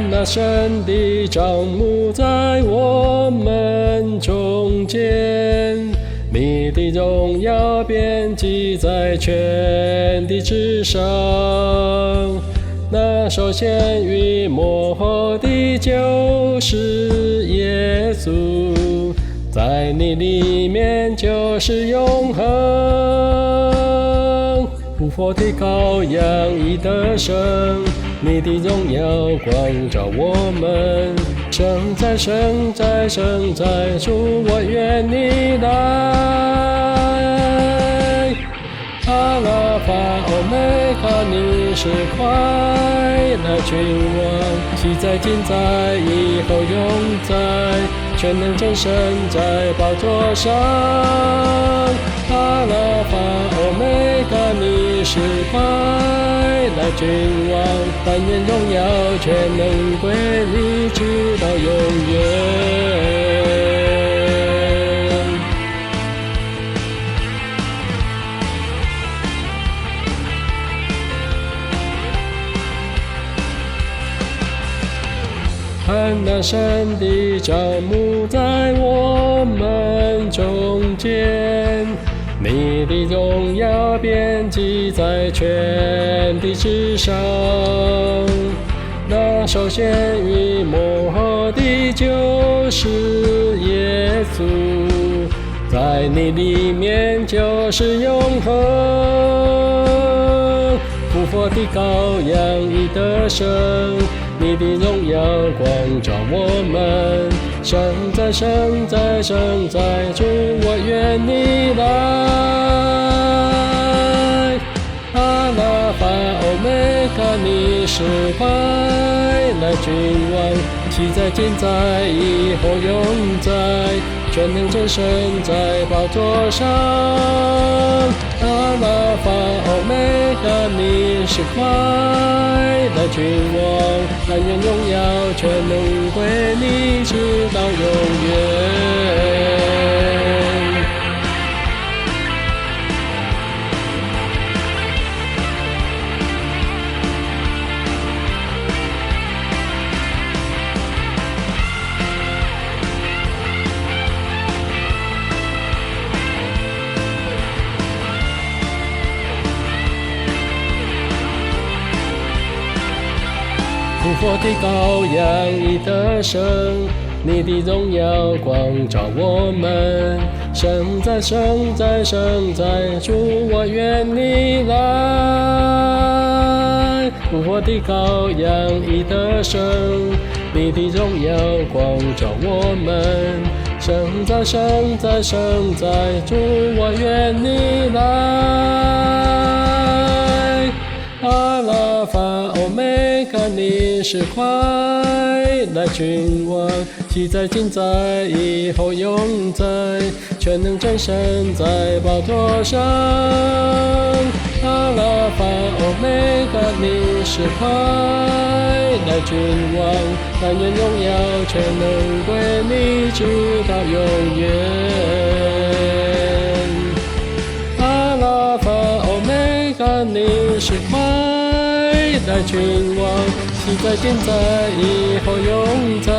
看那神的帐幕在我们中间，你的荣耀遍及在全地之上。那首先于末后的就是耶稣，在你里面就是永恒。复活的羔羊已得胜，你的荣耀光照我们。圣哉圣哉圣哉，主我愿你来。阿拉法欧美嘎，你是快乐君王，昔在今在以后永在，全能真神在宝座上。阿拉法欧美嘎，你是快乐君王，但愿荣耀全能归你，直到永远。看那神的帐幕在我们中间，你的荣耀遍及在全地之上。那首先于末后的就是耶稣，在你里面就是永恒。复活的羔羊已得胜，你的荣耀光照我们。圣哉圣哉圣哉，主我愿你来。阿拉法欧美嘎，你是快乐君王，昔在今在以后永在，全能真神在宝座上。阿拉法欧美嘎，你是快乐君王，但愿荣耀全能归你，直到永远。复活的羔羊已得胜，你的荣耀光照我们。圣哉圣哉圣哉，主我愿你来。复活的羔羊已得胜，你的荣耀光照我们。圣哉圣哉圣哉，主我愿你来。阿拉法欧美嘎，你是快乐君王，昔在今在以后永在，全能真神在宝座上。阿拉法欧美嘎，你是快乐君王，但愿荣耀全能归你，直到永远。阿拉法欧美嘎，你是快乐君王，昔在今在以后永在，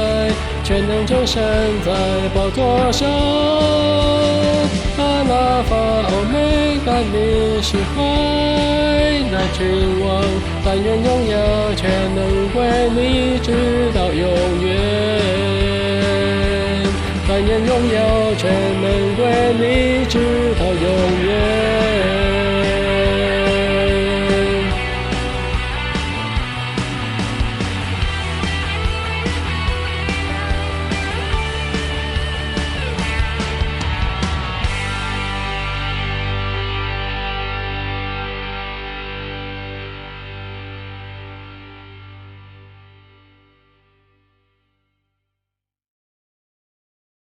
全能真神在宝座上。阿拉法欧美嘎，你是快乐君王，但愿荣耀全能归你，直到永远。但愿荣耀全能归你，直到永远。